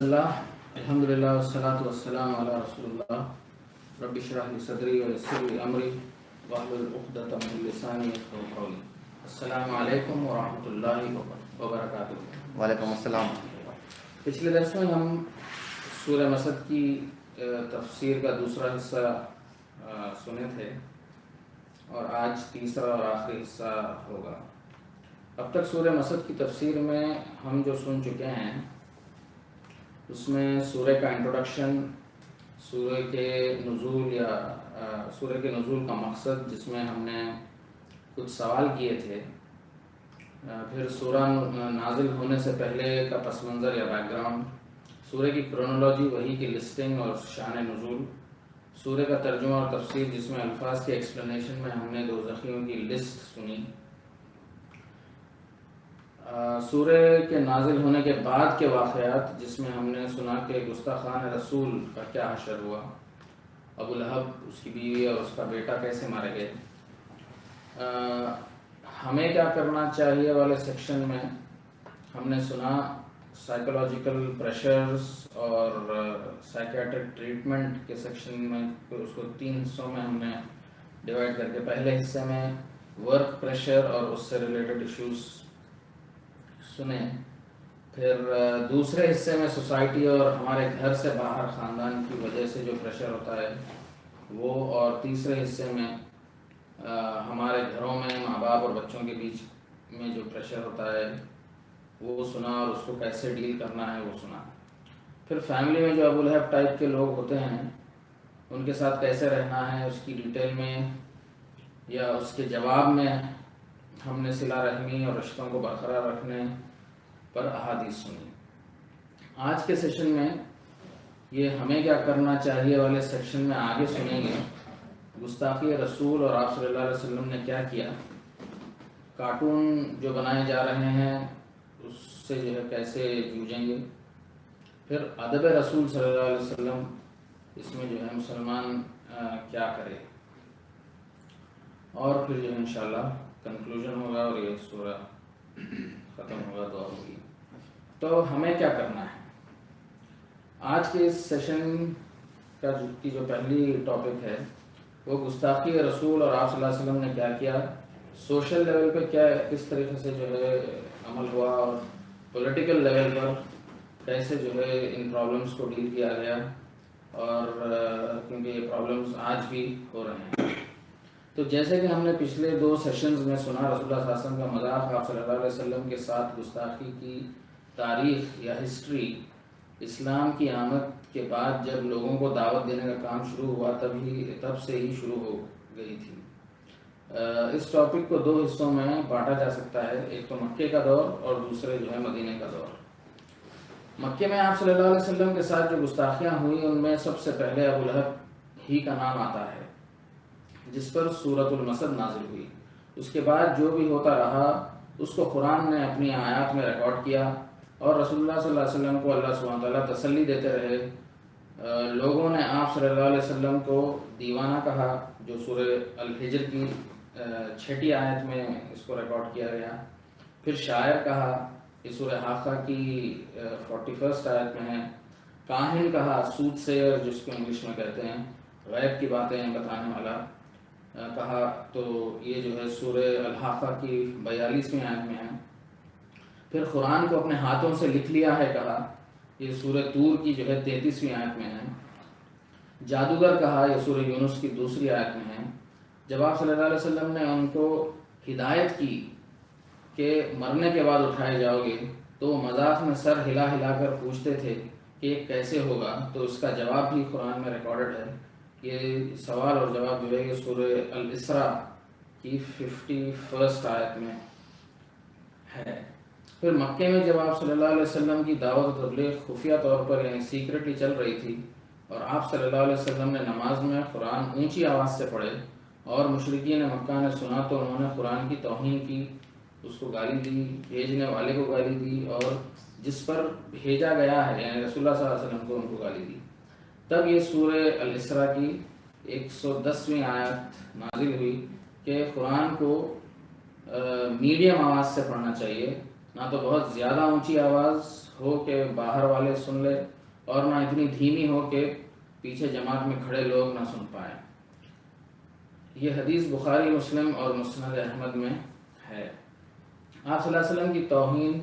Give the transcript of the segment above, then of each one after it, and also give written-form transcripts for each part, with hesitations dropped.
اللہ الحمد للہ والصلاة والسلام علی رسول اللہ رب اشرح لی صدری ویسر لی امری واحلل عقدۃ من لسانی یفقهوا قولی۔ السلام علیکم ورحمۃ اللہ وبرکاتہ۔ وعلیکم السلام۔ پچھلے درس میں ہم سورہ مسد کی تفسیر کا دوسرا حصہ سنے تھے اور آج تیسرا اور آخری حصہ ہوگا۔ اب تک سورہ مسد کی تفسیر میں ہم جو سن چکے ہیں اس میں سورہ کا انٹروڈکشن، سورہ کے نزول یا سورہ کے نزول کا مقصد جس میں ہم نے کچھ سوال کیے تھے، پھر سورہ نازل ہونے سے پہلے کا پس منظر یا بیک گراؤنڈ، سورہ کی کرونالوجی، وحی کی لسٹنگ اور شان نزول، سورہ کا ترجمہ اور تفسیر جس میں الفاظ کے ایکسپلینیشن میں ہم نے دوزخیوں کی لسٹ سنی، سورہ کے نازل ہونے کے بعد کے واقعات جس میں ہم نے سنا کہ گستاخان رسول کا کیا حشر ہوا، ابو لہب، اس کی بیوی اور اس کا بیٹا کیسے مارے گئے، ہمیں کیا کرنا چاہیے والے سیکشن میں ہم نے سنا سائیکولوجیکل پریشرز اور سائیکیاٹرک ٹریٹمنٹ کے سیکشن میں اس کو 3 حصوں میں ہم نے ڈیوائڈ کر کے پہلے حصے میں ورک پریشر اور اس سے ریلیٹڈ ایشوز سنے، پھر دوسرے حصے میں سوسائٹی اور ہمارے گھر سے باہر خاندان کی وجہ سے جو پریشر ہوتا ہے وہ، اور تیسرے حصے میں ہمارے گھروں میں ماں باپ اور بچوں کے بیچ میں جو پریشر ہوتا ہے وہ سنا اور اس کو کیسے ڈیل کرنا ہے وہ سنا، پھر فیملی میں جو ابو لہب ٹائپ کے لوگ ہوتے ہیں ان کے ساتھ کیسے رہنا ہے اس کی ڈیٹیل میں یا اس کے جواب میں ہم نے صلہ رحمی اور رشتوں کو برقرار رکھنے پر احادیث سنی۔ آج کے سیشن میں یہ ہمیں کیا کرنا چاہیے والے سیکشن میں آگے سنیں گے گستاخی رسول اور آپ صلی اللہ علیہ وسلم نے کیا کیا، کارٹون جو بنائے جا رہے ہیں اس سے جو ہے کیسے جوجیں گے، پھر ادب رسول صلی اللہ علیہ وسلم اس میں جو ہے مسلمان کیا کرے، اور پھر جو ہے انشاءاللہ کنکلوژن ہوگا اور یہ سورہ ختم ہوگا، دعا ہوگی۔ تو ہمیں کیا کرنا ہے آج کے اس سیشن کا جو پہلی ٹاپک ہے وہ گستاخی رسول اور آپ صلی اللہ علیہ وسلم نے کیا کیا، سوشل لیول پہ کیا کس طریقے سے جو ہے عمل ہوا، اور پولیٹیکل لیول پر کیسے جو ہے ان پرابلمس کو ڈیل کیا گیا، اور کیونکہ یہ پرابلمس آج بھی ہو رہے ہیں۔ تو جیسے کہ ہم نے پچھلے 2 سیشنز میں سنا رسول اللہ صلی اللہ علیہ وسلم کا مذاق، آپ صلی اللہ علیہ وسلم کے ساتھ گستاخی کی تاریخ یا ہسٹری، اسلام کی آمد کے بعد جب لوگوں کو دعوت دینے کا کام شروع ہوا تب سے ہی شروع ہو گئی تھی۔ اس ٹاپک کو 2 حصوں میں بانٹا جا سکتا ہے، ایک تو مکے کا دور اور دوسرے جو ہے مدینے کا دور۔ مکے میں آپ صلی اللہ علیہ وسلم کے ساتھ جو گستاخیاں ہوئی ان میں سب سے پہلے ابو لہب ہی کا نام آتا ہے جس پر سورۃ المسد نازل ہوئی۔ اس کے بعد جو بھی ہوتا رہا اس کو قرآن نے اپنی آیات میں ریکارڈ کیا، اور رسول اللہ صلی اللہ علیہ وسلم کو اللہ سبحانہ وتعالیٰ تسلی دیتے رہے۔ لوگوں نے آپ صلی اللہ علیہ وسلم کو دیوانہ کہا، جو سورہ الحجر کی 6 آیت میں اس کو ریکارڈ کیا گیا، پھر شاعر کہا، یہ سورہ حاقہ کی 41 آیت میں ہے، کاہن کہا، سود سیر جس کو انگلش میں کہتے ہیں، غیب کی باتیں بتانے والا کہا، تو یہ جو ہے سورہ الحاقہ کی 42ویں آیت میں ہے، پھر قرآن کو اپنے ہاتھوں سے لکھ لیا ہے کہا، یہ سورہ طور کی جو ہے 33ویں آیت میں ہے، جادوگر کہا، یہ سورہ یونس کی 2 آیت میں ہے۔ جب آپ صلی اللہ علیہ وسلم نے ان کو ہدایت کی کہ مرنے کے بعد اٹھائے جاؤ گے تو وہ مذاق میں سر ہلا ہلا کر پوچھتے تھے کہ یہ کیسے ہوگا، تو اس کا جواب بھی قرآن میں ریکارڈڈ ہے۔ یہ سوال اور جواب جو ہے یہ سورہ الاسراء کی 51 آیت میں ہے۔ پھر مکے میں جب آپ صلی اللہ علیہ وسلم کی دعوت و تبلیغ خفیہ طور پر یعنی سیکرٹلی چل رہی تھی، اور آپ صلی اللہ علیہ وسلم نے نماز میں قرآن اونچی آواز سے پڑھے اور مشرکین مکہ نے سنا تو انہوں نے قرآن کی توہین کی، اس کو گالی دی، بھیجنے والے کو گالی دی، اور جس پر بھیجا گیا ہے یعنی رسول اللہ صلی اللہ علیہ وسلم کو ان کو گالی دی۔ تب یہ سورہ الاسراء کی 110ویں آیت نازل ہوئی کہ قرآن کو میڈیم آواز سے پڑھنا چاہیے، نہ تو بہت زیادہ اونچی آواز ہو کہ باہر والے سن لے اور نہ اتنی دھیمی ہو کہ پیچھے جماعت میں کھڑے لوگ نہ سن پائیں۔ یہ حدیث بخاری، مسلم اور مسند احمد میں ہے۔ آپ صلی اللہ علیہ وسلم کی توہین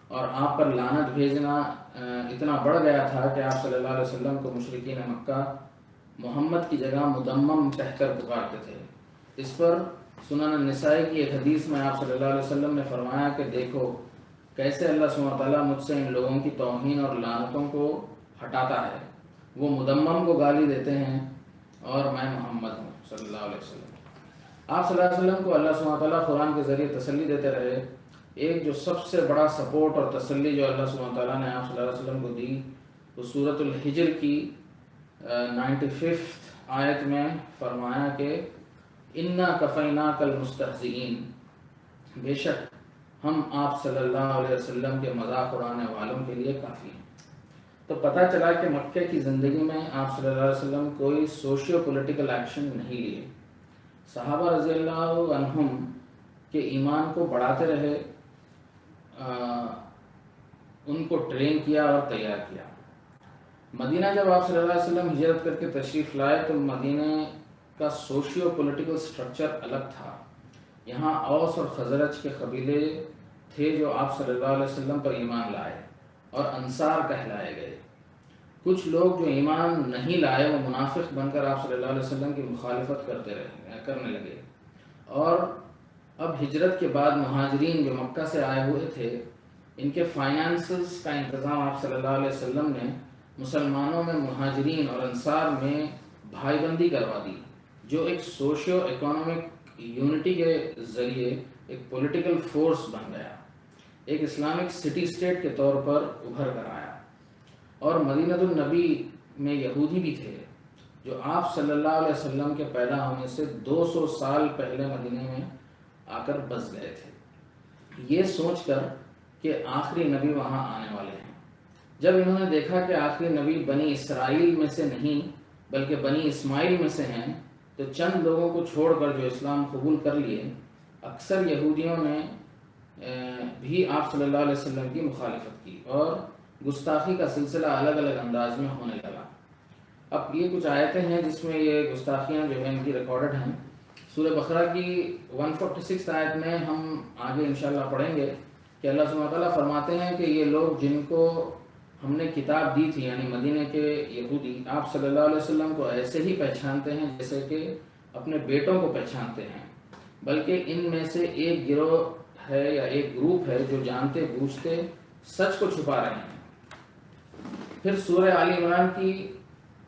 اور آپ پر لعنت بھیجنا اتنا بڑھ گیا تھا کہ آپ صلی اللہ علیہ وسلم کو مشرکین مکہ محمد کی جگہ مدمم کہہ کر پکارتے تھے۔ اس پر سنن النسائی کی ایک حدیث میں آپ صلی اللہ علیہ وسلم نے فرمایا کہ دیکھو کیسے اللہ سبحانہ وتعالیٰ مجھ سے ان لوگوں کی توہین اور لعنتوں کو ہٹاتا ہے۔ وہ مدمم کو گالی دیتے ہیں اور میں محمد ہوں صلی اللہ علیہ وسلم۔ آپ صلی اللہ علیہ وسلم کو اللہ سبحانہ وتعالیٰ قرآن کے ذریعے تسلی دیتے رہے۔ ایک جو سب سے بڑا سپورٹ اور تسلی جو اللہ سبحانہ وتعالیٰ نے آپ صلی اللہ علیہ وسلم کو دی وہ سورۃ الحجر کی 95 آیت میں فرمایا کہ اِنَّا كَفَيْنَاكَ الْمُسْتَهْزِئِينَ، بے شک ہم آپ صلی اللہ علیہ وسلم کے مذاق اڑانے والوں کے لیے کافی ہیں۔ تو پتہ چلا کہ مکہ کی زندگی میں آپ صلی اللہ علیہ وسلم کوئی سوشیو پولیٹیکل ایکشن نہیں لیے۔ صحابہ رضی اللہ عنہم کے ایمان کو بڑھاتے رہے، ان کو ٹرین کیا اور تیار کیا۔ مدینہ جب آپ صلی اللہ علیہ وسلم ہجرت کر کے تشریف لائے تو مدینہ کا سوشیو پولیٹیکل سٹرکچر الگ تھا۔ یہاں اوس اور خزرج کے قبیلے تھے جو آپ صلی اللہ علیہ وسلم پر ایمان لائے اور انصار کہلائے گئے۔ کچھ لوگ جو ایمان نہیں لائے وہ منافق بن کر آپ صلی اللہ علیہ وسلم کی مخالفت کرنے لگے، اور اب ہجرت کے بعد مہاجرین جو مکہ سے آئے ہوئے تھے ان کے فائنانسز کا انتظام آپ صلی اللہ علیہ وسلم نے مسلمانوں میں مہاجرین اور انصار میں بھائی بندی کروا دی، جو ایک سوشیو اکنامک یونٹی کے ذریعے ایک پولیٹیکل فورس بن گیا، ایک اسلامک سٹی اسٹیٹ کے طور پر ابھر کر آیا۔ اور مدینہ النبی میں یہودی بھی تھے جو آپ صلی اللہ علیہ وسلم کے پیدا ہونے سے 200 سال پہلے مدینہ میں آ کر بس گئے تھے، یہ سوچ کر کہ آخری نبی وہاں آنے والے ہیں۔ جب انہوں نے دیکھا کہ آخری نبی بنی اسرائیل میں سے نہیں بلکہ بنی اسماعیل میں سے ہیں تو چند لوگوں کو چھوڑ کر جو اسلام قبول کر لیے، اکثر یہودیوں نے بھی آپ صلی اللہ علیہ وسلم کی مخالفت کی اور گستاخی کا سلسلہ الگ الگ انداز میں ہونے لگا۔ اب یہ کچھ آیتیں ہیں جس میں یہ گستاخیاں جو ہیں ان کی ریکارڈڈ ہیں۔ سورہ بقرہ کی 146 آیت میں ہم آگے انشاءاللہ پڑھیں گے کہ اللہ سبحانہ وتعالیٰ فرماتے ہیں کہ یہ لوگ جن کو ہم نے کتاب دی تھی یعنی مدینہ کے یہودی آپ صلی اللہ علیہ وسلم کو ایسے ہی پہچانتے ہیں جیسے کہ اپنے بیٹوں کو پہچانتے ہیں، بلکہ ان میں سے ایک گروہ ہے یا ایک گروپ ہے جو جانتے بوجھتے سچ کو چھپا رہے ہیں۔ پھر سورہ آل عمران کی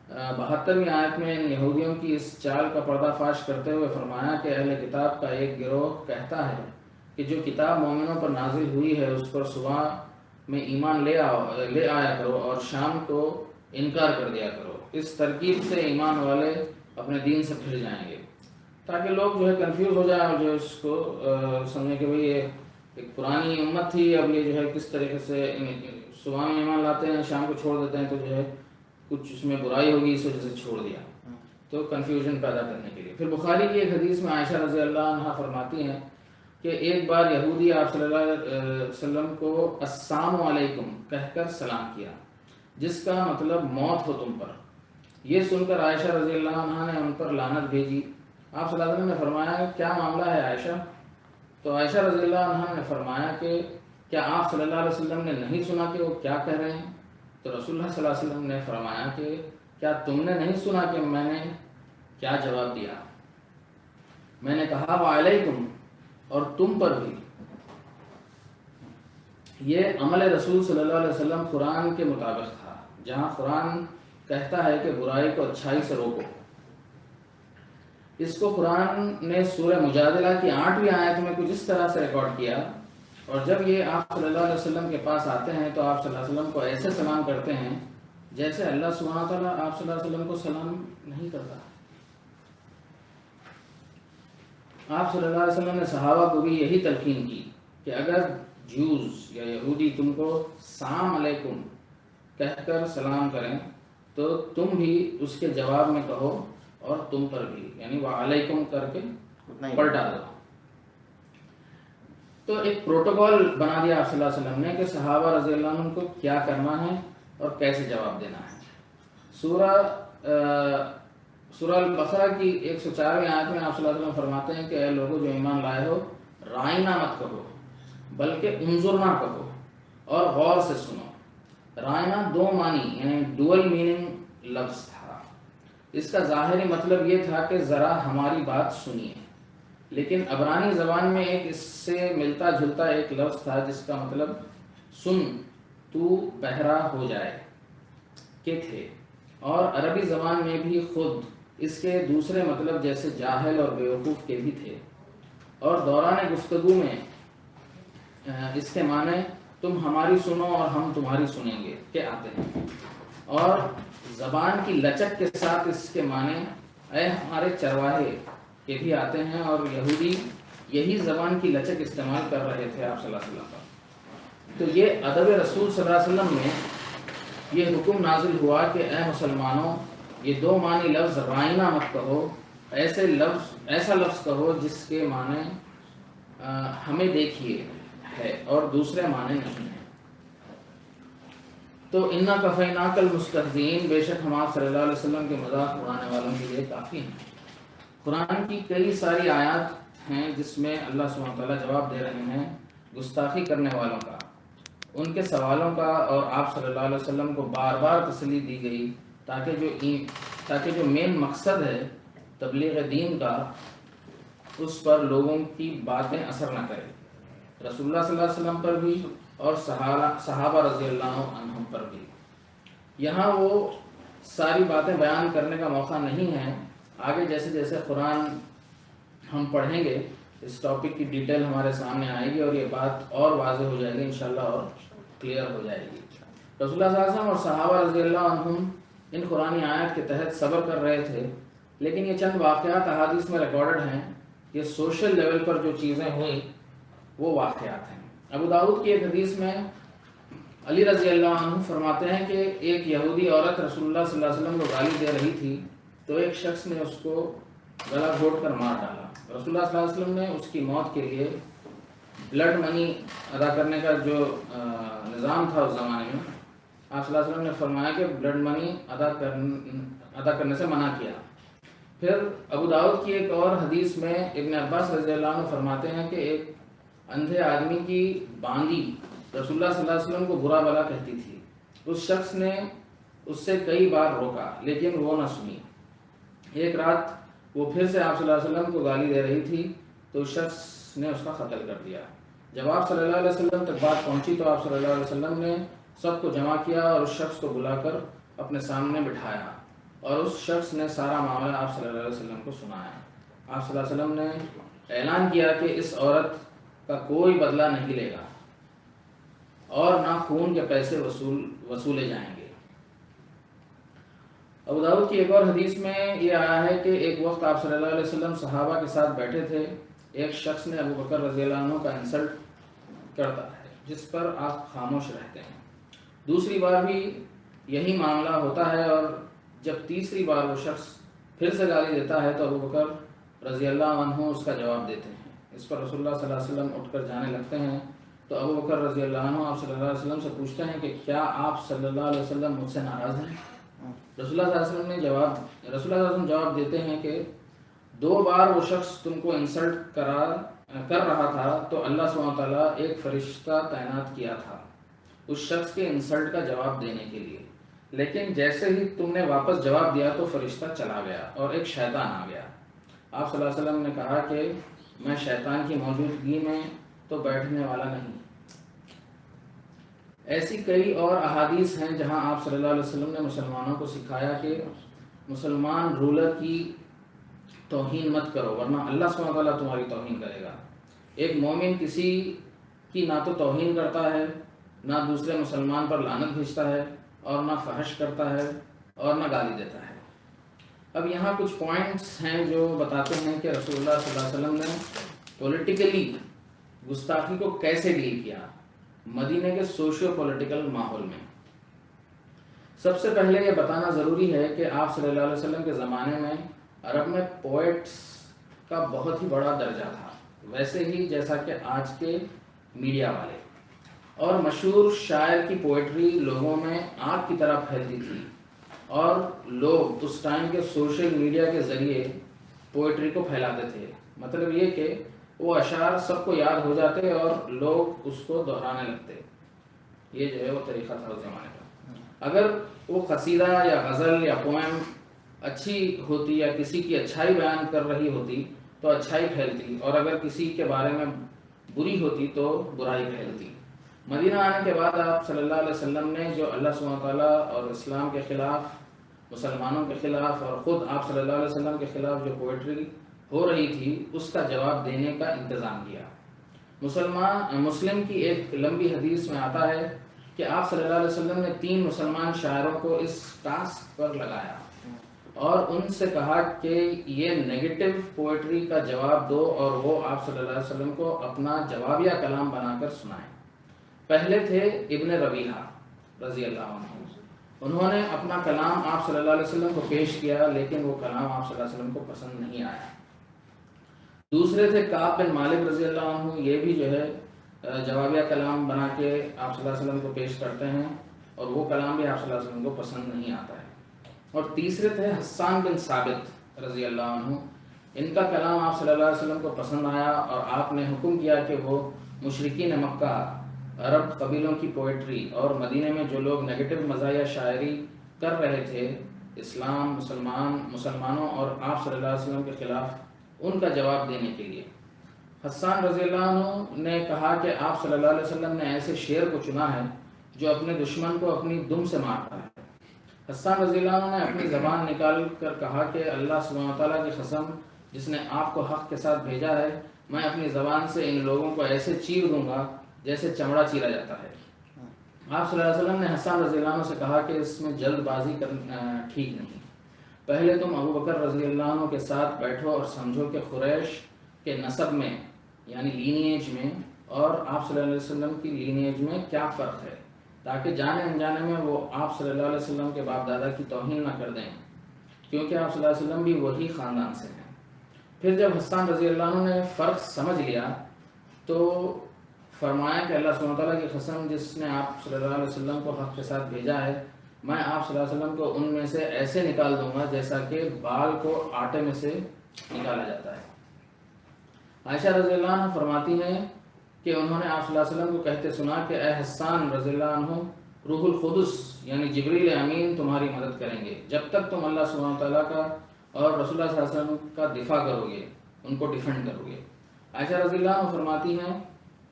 72ویں آیت میں ان یہودیوں کی اس چال کا پردہ فاش کرتے ہوئے فرمایا کہ اہل کتاب کا ایک گروہ کہتا ہے کہ جو کتاب مومنوں پر نازل ہوئی ہے اس پر صبح میں ایمان لے آیا کرو اور شام کو انکار کر دیا کرو۔ اس ترکیب سے ایمان والے اپنے دین سے پھر جائیں گے، تاکہ لوگ جو ہے کنفیوز ہو جائیں اور جو اس کو سمجھیں کہ بھئی یہ ایک پرانی امت تھی، اب یہ جو ہے کس طریقے سے صبح میں ایمان لاتے ہیں شام کو چھوڑ دیتے ہیں تو جو ہے کچھ اس میں برائی ہوگی اس وجہ سے چھوڑ دیا، تو کنفیوژن پیدا کرنے کے لیے۔ پھر بخاری کی ایک حدیث میں عائشہ رضی اللہ عنہا فرماتی ہیں کہ ایک بار یہودی آپ صلی اللہ علیہ وسلم کو السلام علیکم کہہ کر سلام کیا، جس کا مطلب موت ہو تم پر۔ یہ سن کر عائشہ رضی اللہ عنہا نے ان پر لعنت بھیجی۔ آپ صلی اللہ علیہ وسلم نے فرمایا کیا معاملہ ہے عائشہ؟ تو عائشہ رضی اللہ عنہا نے فرمایا کہ کیا آپ صلی اللہ علیہ وسلم نے نہیں سنا کہ وہ کیا کہہ رہے ہیں؟ تو رسول اللہ صلی اللہ علیہ وسلم نے فرمایا کہ کیا تم نے نہیں سنا کہ میں نے کیا جواب دیا؟ میں نے کہا وعلیکم، اور تم پر بھی۔ یہ عمل رسول صلی اللہ علیہ وسلم قرآن کے مطابق تھا، جہاں قرآن کہتا ہے کہ برائی کو اچھائی سے روکو۔ اس کو قرآن نے سورہ مجادلہ کی 8ویں آیت میں کچھ اس طرح سے ریکارڈ کیا، اور جب یہ آپ صلی اللہ علیہ وسلم کے پاس آتے ہیں تو آپ صلی اللہ علیہ وسلم کو ایسے سلام کرتے ہیں جیسے اللہ سبحانہ وتعالیٰ آپ صلی اللہ علیہ وسلم کو سلام نہیں کرتا۔ آپ صلی اللہ علیہ وسلم نے صحابہ کو بھی یہی تلقین کی کہ اگر جوز یا یہودی تم کو السلام علیکم کہہ کر سلام کریں تو تم بھی اس کے جواب میں کہو اور تم پر بھی، یعنی وعلیکم کر کے پلٹا دو۔ تو ایک پروٹوکول بنا دیا آپ صلی اللہ علیہ وسلم نے کہ صحابہ رضی اللہ عنہ کو کیا کرنا ہے اور کیسے جواب دینا ہے۔ سورہ البقرہ کی 104ویں آیت میں آپ صلی اللہ علیہ وسلم فرماتے ہیں کہ اے لوگوں جو ایمان لائے ہو، رائنا مت کہو بلکہ انظرنا کہو اور غور سے سنو۔ رائنا دو معنی یعنی ڈوئل میننگ لفظ تھا۔ اس کا ظاہری مطلب یہ تھا کہ ذرا ہماری بات سنیے، لیکن عبرانی زبان میں ایک اس سے ملتا جلتا ایک لفظ تھا جس کا مطلب سن تو بہرا ہو جائے کے تھے، اور عربی زبان میں بھی خود اس کے دوسرے مطلب جیسے جاہل اور بیوقوف کے بھی تھے، اور دوران گفتگو میں اس کے معنی تم ہماری سنو اور ہم تمہاری سنیں گے کے آتے ہیں، اور زبان کی لچک کے ساتھ اس کے معنی اے ہمارے چرواہے کے بھی آتے ہیں، اور یہودی یہی زبان کی لچک استعمال کر رہے تھے آپ صلی اللہ علیہ وسلم پر۔ تو یہ ادب رسول صلی اللہ علیہ وسلم میں یہ حکم نازل ہوا کہ اے مسلمانوں، یہ دو معنی لفظ رائنا مت کہو، ایسا لفظ کہو جس کے معنی ہمیں دیکھیے ہے اور دوسرے معنی نہیں ہیں۔ تو انا کفیناک المستہزئین، بے شک ہم آپ صلی اللہ علیہ وسلم کے مذاق اڑانے والوں کے لیے کافی ہیں۔ قرآن کی کئی ساری آیات ہیں جس میں اللہ سبحانہ وتعالیٰ جواب دے رہے ہیں گستاخی کرنے والوں کا، ان کے سوالوں کا، اور آپ صلی اللہ علیہ وسلم کو بار بار تسلی دی گئی تاکہ جو مین مقصد ہے تبلیغ دین کا، اس پر لوگوں کی باتیں اثر نہ کرے، رسول اللہ صلی اللہ علیہ وسلم پر بھی اور صحابہ رضی اللہ عنہم پر بھی۔ یہاں وہ ساری باتیں بیان کرنے کا موقع نہیں ہے، آگے جیسے جیسے قرآن ہم پڑھیں گے اس ٹاپک کی ڈیٹیل ہمارے سامنے آئے گی اور یہ بات اور واضح ہو جائے گی انشاءاللہ اور کلیئر ہو جائے گی۔ رسول اللہ صلی اللہ علیہ وسلم اور صحابہ رضی اللہ عنہم ان قرآنی آیات کے تحت صبر کر رہے تھے، لیکن یہ چند واقعات احادیث میں ریکارڈڈ ہیں، یہ سوشل لیول پر جو چیزیں ہوئیں وہ واقعات ہیں۔ ابو داؤد کی ایک حدیث میں علی رضی اللہ عنہ فرماتے ہیں کہ ایک یہودی عورت رسول اللہ صلی اللہ علیہ وسلم کو گالی دے رہی تھی تو ایک شخص نے اس کو گلا گھونٹ کر مار ڈالا۔ رسول اللہ صلی اللہ علیہ وسلم نے اس کی موت کے لیے بلڈ منی ادا کرنے کا جو نظام تھا اس زمانے میں، آپ صلی اللہ علیہ وسلم نے فرمایا کہ بلڈ منی ادا کرنے سے منع کیا۔ پھر ابو داؤد کی ایک اور حدیث میں ابن عباس رضی اللہ عنہ فرماتے ہیں کہ ایک اندھے آدمی کی باندی رسول اللہ صلی اللہ علیہ وسلم کو برا بلا کہتی تھی، اس شخص نے اس سے کئی بار روکا لیکن وہ نہ سنی۔ ایک رات وہ پھر سے آپ صلی اللہ علیہ وسلم کو گالی دے رہی تھی تو اس شخص نے اس کا قتل کر دیا۔ جب آپ صلی اللہ علیہ وسلم تک بات پہنچی تو آپ صلی اللہ علیہ وسلم نے سب کو جمع کیا اور اس شخص کو بلا کر اپنے سامنے بٹھایا، اور اس شخص نے سارا معاملہ آپ صلی اللہ علیہ وسلم کو سنایا۔ آپ صلی اللہ علیہ وسلم نے اعلان کیا کہ اس عورت کا کوئی بدلہ نہیں لے گا اور نہ خون کے پیسے وصولے جائیں گے۔ ابو داؤد کی ایک اور حدیث میں یہ آیا ہے کہ ایک وقت آپ صلی اللہ علیہ وسلم صحابہ کے ساتھ بیٹھے تھے، ایک شخص نے ابو بکر رضی اللہ عنہ کا انسلٹ کرتا ہے جس پر آپ خاموش رہتے ہیں۔ دوسری بار بھی یہی معاملہ ہوتا ہے، اور جب تیسری بار وہ شخص پھر سے گالی دیتا ہے تو ابو بکر رضی اللہ عنہ اس کا جواب دیتے ہیں۔ اس پر رسول اللہ صلی اللہ علیہ وسلم اٹھ کر جانے لگتے ہیں تو ابو بکر رضی اللہ عنہ آپ صلی اللہ علیہ وسلم سے پوچھتے ہیں کہ کیا آپ صلی اللہ علیہ وسلم مجھ سے ناراض ہیں؟ رسول اللہ صلی اللہ علیہ وسلم جواب دیتے ہیں کہ 2 بار وہ شخص تم کو انسلٹ کر رہا تھا تو اللہ سبحانہ وتعالیٰ ایک فرشتہ تعینات کیا تھا اس شخص کے انسلٹ کا جواب دینے کے لیے، لیکن جیسے ہی تم نے واپس جواب دیا تو فرشتہ چلا گیا اور ایک شیطان آ گیا۔ آپ صلی اللہ علیہ وسلم نے کہا کہ میں شیطان کی موجودگی میں تو بیٹھنے والا نہیں۔ ایسی کئی اور احادیث ہیں جہاں آپ صلی اللہ علیہ وسلم نے مسلمانوں کو سکھایا کہ مسلمان رولر کی توہین مت کرو ورنہ اللہ سبحانہ وتعالیٰ تمہاری توہین کرے گا۔ ایک مومن کسی کی نہ تو توہین کرتا ہے، نہ دوسرے مسلمان پر لعنت بھیجتا ہے، اور نہ فحش کرتا ہے اور نہ گالی دیتا ہے۔ اب یہاں کچھ پوائنٹس ہیں جو بتاتے ہیں کہ رسول اللہ صلی اللہ علیہ وسلم نے پولیٹیکلی گستاخی کو کیسے ڈیل کیا مدینے کے سوشیو پولیٹیکل ماحول میں۔ سب سے پہلے یہ بتانا ضروری ہے کہ آپ صلی اللہ علیہ وسلم کے زمانے میں عرب میں پوئٹس کا بہت ہی بڑا درجہ تھا، ویسے ہی جیسا کہ آج کے میڈیا والے. اور مشہور شاعر کی پوئٹری لوگوں میں آگ کی طرح پھیلتی تھی اور لوگ اس ٹائم کے سوشل میڈیا کے ذریعے پوئٹری کو پھیلاتے تھے. مطلب یہ کہ وہ اشعار سب کو یاد ہو جاتے اور لوگ اس کو دہرانے لگتے. یہ جو ہے وہ طریقہ تھا اس زمانے کا. اگر وہ قصیدہ یا غزل یا پوئم اچھی ہوتی یا کسی کی اچھائی بیان کر رہی ہوتی تو اچھائی پھیلتی، اور اگر کسی کے بارے میں بری ہوتی تو برائی پھیلتی. مدینہ آنے کے بعد آپ صلی اللہ علیہ وسلم نے جو اللہ سبحانہ وتعالیٰ اور اسلام کے خلاف، مسلمانوں کے خلاف اور خود آپ صلی اللہ علیہ وسلم کے خلاف جو پوئٹری ہو رہی تھی اس کا جواب دینے کا انتظام کیا. مسلم کی ایک لمبی حدیث میں آتا ہے کہ آپ صلی اللہ علیہ وسلم نے 3 مسلمان شاعروں کو اس ٹاسک پر لگایا اور ان سے کہا کہ یہ نیگیٹو پوئٹری کا جواب دو، اور وہ آپ صلی اللہ علیہ وسلم کو اپنا جوابیہ کلام بنا کر سنائیں. پہلے تھے ابن ربیعہ رضی اللہ عنہ. انہوں نے اپنا کلام آپ صلی اللہ علیہ وسلم کو پیش کیا، لیکن وہ کلام آپ صلی اللہ علیہ وسلم کو پسند نہیں آیا. دوسرے تھے کعب بن مالک رضی اللہ عنہ. یہ بھی جو ہے جوابیہ کلام بنا کے آپ صلی اللہ علیہ وسلم کو پیش کرتے ہیں اور وہ کلام بھی آپ صلی اللہ علیہ وسلم کو پسند نہیں آتا ہے. اور تیسرے تھے حسان بن ثابت رضی اللہ عنہ. ان کا کلام آپ صلی اللہ علیہ وسلم کو پسند آیا اور آپ نے حکم کیا کہ وہ مشرکین مکہ، عرب قبیلوں کی پوئٹری اور مدینے میں جو لوگ نیگیٹو مزاحیہ شاعری کر رہے تھے اسلام، مسلمانوں اور آپ صلی اللہ علیہ وسلم کے خلاف، ان کا جواب دینے کے لیے. حسان رضی اللہ عنہ نے کہا کہ آپ صلی اللہ علیہ وسلم نے ایسے شعر کو چنا ہے جو اپنے دشمن کو اپنی دم سے مارتا ہے. حسان رضی اللہ عنہ نے اپنی زبان نکال کر کہا کہ اللہ سبحانہ وتعالیٰ کی قسم جس نے آپ کو حق کے ساتھ بھیجا ہے، میں اپنی زبان سے ان لوگوں کو ایسے چیر دوں گا جیسے چمڑا چیرا جاتا ہے. آپ صلی اللہ علیہ وسلم نے حسان رضی اللہ عنہ سے کہا کہ اس میں جلد بازی کرنا ٹھیک نہیں. پہلے تم ابو بکر رضی اللہ عنہ کے ساتھ بیٹھو اور سمجھو کہ قریش کے نسب میں یعنی لینیج میں اور آپ صلی اللہ علیہ وسلم کی لینیج میں کیا فرق ہے، تاکہ جانے انجانے میں وہ آپ صلی اللہ علیہ وسلم کے باپ دادا کی توہین نہ کر دیں، کیونکہ آپ صلی اللہ علیہ وسلم بھی وہی خاندان سے ہیں. پھر جب حسان رضی اللہ عنہ نے فرق سمجھ لیا تو فرمایا کہ اللہ سبحانہ وتعالیٰ کی قسم جس نے آپ صلی اللہ علیہ وسلم کو حق کے ساتھ بھیجا ہے، میں آپ صلی اللہ علیہ وسلم کو ان میں سے ایسے نکال دوں گا جیسا کہ بال کو آٹے میں سے نکالا جاتا ہے. عائشہ رضی اللہ عنہ فرماتی ہیں کہ انہوں نے آپ صلی اللہ علیہ وسلم کو کہتے سنا کہ اے حسان رضی اللہ عنہ، روح القدس یعنی جبریل امین تمہاری مدد کریں گے جب تک تم اللہ سبحانہ وتعالیٰ کا اور رسول اللہ صلی اللہ علیہ وسلم کا دفاع کرو گے، ان کو ڈیفینڈ کرو گے. عائشہ رضی اللہ عنہ فرماتی ہیں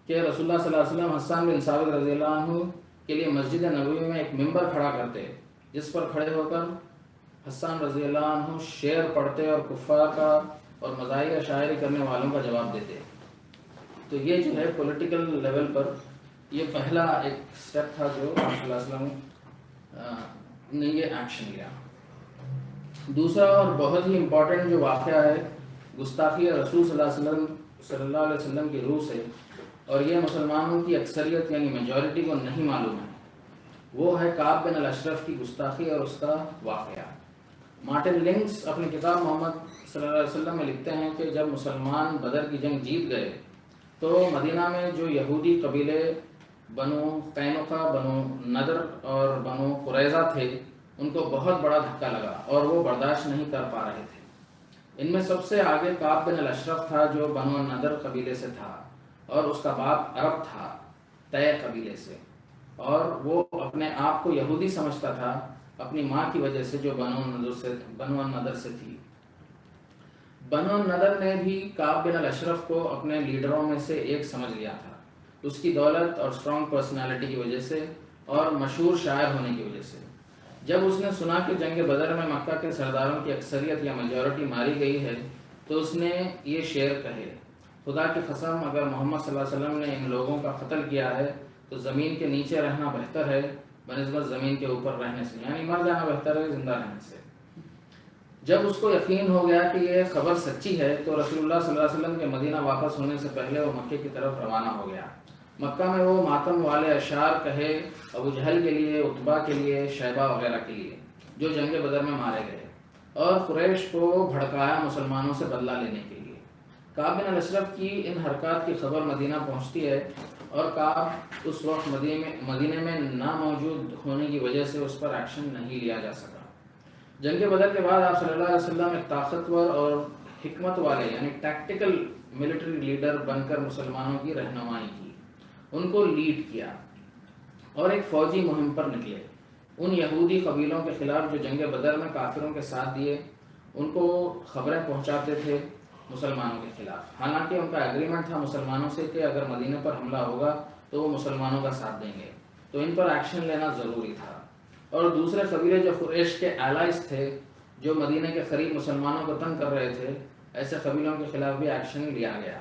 کہ رسول اللہ صلی اللہ علیہ وسلم حسان بن ثابت رضی اللہ عنہ کے لیے مسجد نبوی میں ایک ممبر کھڑا کرتے جس پر کھڑے ہو کر حسان رضی اللہ عنہ شعر پڑھتے اور کفار کا اور مزاحیہ شاعری کرنے والوں کا جواب دیتے. تو یہ جو ہے پولیٹیکل لیول پر یہ پہلا ایک سٹیپ تھا جو آپ صلی اللہ علیہ وسلم نے یہ ایکشن لیا. دوسرا اور بہت ہی امپورٹنٹ جو واقعہ ہے گستاخی رسول صلی اللہ علیہ وسلم کی روح سے، اور یہ مسلمانوں کی اکثریت یعنی میجورٹی کو نہیں معلوم ہے، وہ ہے کعب بن الاشرف کی گستاخی اور اس کا واقعہ. مارٹن لنکس اپنی کتاب محمد صلی اللہ علیہ وسلم میں لکھتے ہیں کہ جب مسلمان بدر کی جنگ جیت گئے تو مدینہ میں جو یہودی قبیلے بنو قینقاع، بنو نضر اور بنو قریظہ تھے ان کو بہت بڑا دھکا لگا اور وہ برداشت نہیں کر پا رہے تھے. ان میں سب سے آگے کعب بن الاشرف تھا جو بنو نضر قبیلے سے تھا اور اس کا باپ عرب تھا طے قبیلے سے، اور وہ اپنے آپ کو یہودی سمجھتا تھا اپنی ماں کی وجہ سے جو بنو نضر سے تھی. بنو نضر نے بھی کعب بن الاشرف کو اپنے لیڈروں میں سے ایک سمجھ لیا تھا، اس کی دولت اور اسٹرانگ پرسنالٹی کی وجہ سے اور مشہور شاعر ہونے کی وجہ سے. جب اس نے سنا کہ جنگ بدر میں مکہ کے سرداروں کی اکثریت یا میجورٹی ماری گئی ہے تو اس نے یہ شعر کہے: خدا کی قسم اگر محمد صلی اللہ علیہ وسلم نے ان لوگوں کا قتل کیا ہے تو زمین کے نیچے رہنا بہتر ہے بنسبت زمین کے اوپر رہنے سے، یعنی مر جانا بہتر ہے زندہ رہنے سے. جب اس کو یقین ہو گیا کہ یہ خبر سچی ہے تو رسول اللہ صلی اللہ علیہ وسلم کے مدینہ واپس ہونے سے پہلے وہ مکے کی طرف روانہ ہو گیا. مکہ میں وہ ماتم والے اشعار کہے ابو جہل کے لیے، عتبہ کے لیے، شیبہ وغیرہ کے لیے جو جنگ بدر میں مارے گئے، اور قریش کو بھڑکایا مسلمانوں سے بدلہ لینے کے لیے. کعب بن الاشرف کی ان حرکات کی خبر مدینہ پہنچتی ہے اور کعب اس وقت مدینے میں ناموجود ہونے کی وجہ سے اس پر ایکشن نہیں لیا جا سکا۔ جنگ بدر کے بعد آپ صلی اللہ علیہ وسلم ایک طاقتور اور حکمت والے یعنی ٹیکٹیکل ملٹری لیڈر بن کر مسلمانوں کی رہنمائی کی، ان کو لیڈ کیا اور ایک فوجی مہم پر نکلے۔ ان یہودی قبیلوں کے خلاف جو جنگ بدر میں کافروں کے ساتھ دیے، ان کو خبریں پہنچاتے تھے مسلمانوں کے خلاف، حالانکہ ان کا ایگریمنٹ تھا مسلمانوں سے کہ اگر مدینہ پر حملہ ہوگا تو وہ مسلمانوں کا ساتھ دیں گے، تو ان پر ایکشن لینا ضروری تھا۔ اور دوسرے قبیلے جو قریش کے الائز تھے، جو مدینہ کے قریب مسلمانوں کو تنگ کر رہے تھے، ایسے قبیلوں کے خلاف بھی ایکشن لیا گیا۔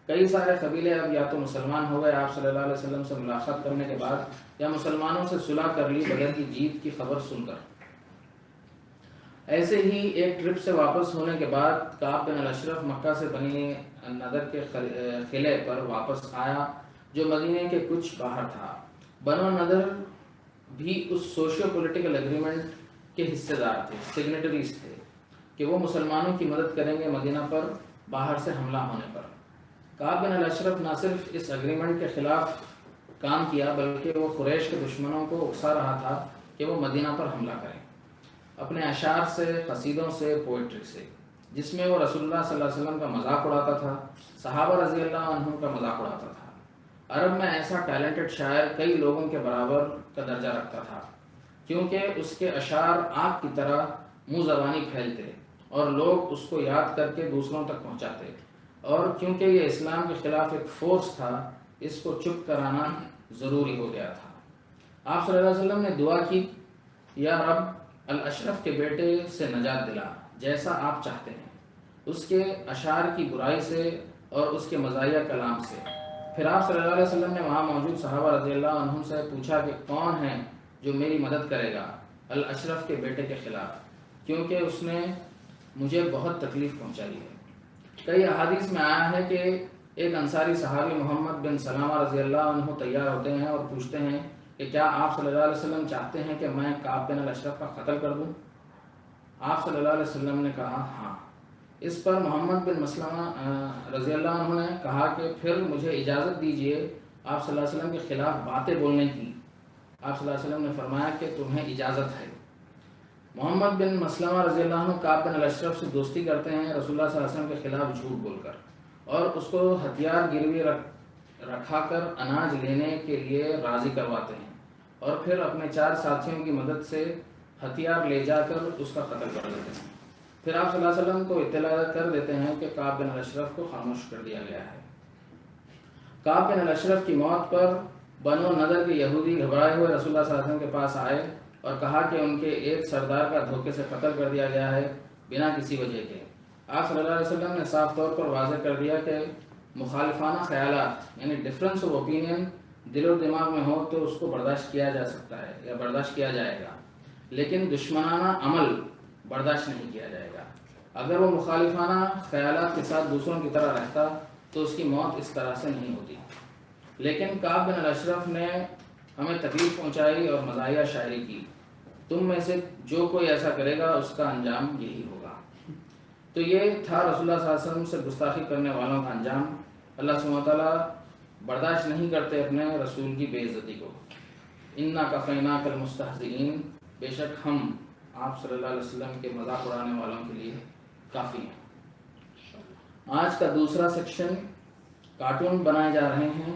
کئی سارے قبیلے اب یا تو مسلمان ہو گئے آپ صلی اللہ علیہ وسلم سے ملاقات کرنے کے بعد، یا مسلمانوں سے صلح کر لی بدر کی جیت کی خبر سن کر۔ ایسے ہی ایک ٹرپ سے واپس ہونے کے بعد کعب بن الاشرف مکہ سے بنی نضر کے قلعے پر واپس آیا جو مدینے کے کچھ باہر تھا۔ بنو نضر بھی اس سوشیو پولیٹیکل ایگریمنٹ کے حصے دار تھے، سگنیٹریز تھے کہ وہ مسلمانوں کی مدد کریں گے مدینہ پر باہر سے حملہ ہونے پر۔ کعب بن الاشرف نہ صرف اس ایگریمنٹ کے خلاف کام کیا بلکہ وہ قریش کے دشمنوں کو اکسا رہا تھا کہ وہ مدینہ پر حملہ کریں، اپنے اشعار سے، قصیدوں سے، پوئٹری سے، جس میں وہ رسول اللہ صلی اللہ علیہ وسلم کا مذاق اڑاتا تھا، صحابہ رضی اللہ عنہم کا مذاق اڑاتا تھا۔ عرب میں ایسا ٹیلنٹڈ شاعر کئی لوگوں کے برابر کا درجہ رکھتا تھا، کیونکہ اس کے اشعار آگ کی طرح منہ زبانی پھیلتے اور لوگ اس کو یاد کر کے دوسروں تک پہنچاتے، اور کیونکہ یہ اسلام کے خلاف ایک فورس تھا، اس کو چپ کرانا ضروری ہو گیا تھا۔ آپ صلی اللہ علیہ وسلم نے دعا کی، یا رب الاشرف کے بیٹے سے نجات دلا جیسا آپ چاہتے ہیں، اس کے اشعار کی برائی سے اور اس کے مزاحیہ کلام سے۔ پھر آپ صلی اللہ علیہ وسلم نے وہاں موجود صحابہ رضی اللہ عنہم سے پوچھا کہ کون ہے جو میری مدد کرے گا الاشرف کے بیٹے کے خلاف، کیونکہ اس نے مجھے بہت تکلیف پہنچائی ہے۔ کئی احادیث میں آیا ہے کہ ایک انصاری صحابی محمد بن سلامہ رضی اللہ عنہ تیار ہوتے ہیں اور پوچھتے ہیں کہ کیا آپ صلی اللہ علیہ وسلم چاہتے ہیں کہ میں کعب بن الاشرف کا قتل کر دوں؟ آپ صلی اللہ علیہ وسلم نے کہا ہاں۔ اس پر محمد بن مسلمہ رضی اللہ عنہ نے کہا کہ پھر مجھے اجازت دیجیے آپ صلی اللہ علیہ وسلم کے خلاف باتیں بولنے کی۔ آپ صلی اللہ علیہ وسلم نے فرمایا کہ تمہیں اجازت ہے۔ محمد بن مسلمہ رضی اللہ عنہ کعب بن الاشرف سے دوستی کرتے ہیں رسول اللہ صلی اللہ علیہ وسلم کے خلاف جھوٹ بول کر، اور اس کو ہتھیار گروی رکھا کر اناج لینے کے لیے راضی کرواتے ہیں، اور پھر اپنے 4 ساتھیوں کی مدد سے ہتھیار لے جا کر اس کا قتل کر دیتے ہیں۔ پھر آپ صلی اللہ علیہ وسلم کو اطلاع کر دیتے ہیں کہ کعب بن الاشرف کو خاموش کر دیا گیا ہے۔ کعب بن الاشرف کی موت پر بنو نضر کے یہودی گھبرائے ہوئے رسول اللہ صلی اللہ علیہ وسلم کے پاس آئے اور کہا کہ ان کے ایک سردار کا دھوکے سے قتل کر دیا گیا ہے بنا کسی وجہ کے۔ آپ صلی اللہ علیہ وسلم نے صاف طور پر واضح کر دیا کہ مخالفانہ خیالات یعنی ڈفرینس آف اوپینین دل و دماغ میں ہو تو اس کو برداشت کیا جا سکتا ہے یا برداشت کیا جائے گا، لیکن دشمنانہ عمل برداشت نہیں کیا جائے گا۔ اگر وہ مخالفانہ خیالات کے ساتھ دوسروں کی طرح رہتا تو اس کی موت اس طرح سے نہیں ہوتی۔ لیکن کعب بن الاشرف نے ہمیں تکلیف پہنچائی اور مزاحیہ شاعری کی، تم میں سے جو کوئی ایسا کرے گا اس کا انجام یہی ہوگا۔ تو یہ تھا رسول اللہ صلی اللہ علیہ وسلم سے گستاخی کرنے والوں کا انجام۔ اللہ سبحانہ وتعالیٰ برداشت نہیں کرتے اپنے رسول کی بے عزتی کو۔ انا کفیناک المستہزئین، بے شک ہم آپ صلی اللہ علیہ وسلم کے مذاق اڑانے والوں کے لیے کافی ہیں۔ آج کا دوسرا سیکشن، کارٹون بنائے جا رہے ہیں،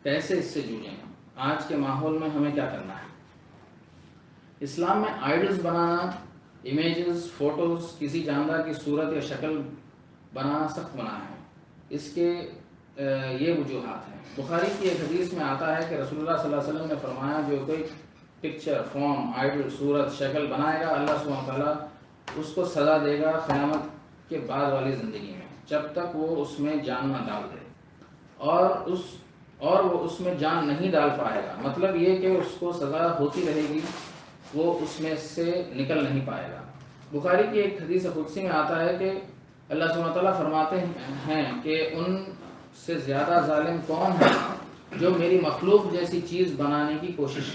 کیسے اس سے جوڑیں؟ آج کے ماحول میں ہمیں کیا کرنا ہے؟ اسلام میں آئیڈلز بنانا، امیجز، فوٹوز، کسی جاندار کی صورت یا شکل بنانا سخت منع ہے۔ اس کے یہ وجوہات ہیں۔ بخاری کی ایک حدیث میں آتا ہے کہ رسول اللہ صلی اللہ علیہ وسلم نے فرمایا جو کوئی پکچر، فارم، آئیڈل، صورت، شکل بنائے گا اللہ سبحانہ تعالیٰ اس کو سزا دے گا قیامت کے بعد والی زندگی میں، جب تک وہ اس میں جان نہ ڈال دے، اور وہ اس میں جان نہیں ڈال پائے گا، مطلب یہ کہ اس کو سزا ہوتی رہے گی، وہ اس میں سے نکل نہیں پائے گا۔ بخاری کی ایک حدیث قدسی میں آتا ہے کہ اللہ سبحانہ تعالیٰ فرماتے ہیں کہ ان سے زیادہ ظالم کون ہے جو میری مخلوق جیسی چیز بنانے کی کوشش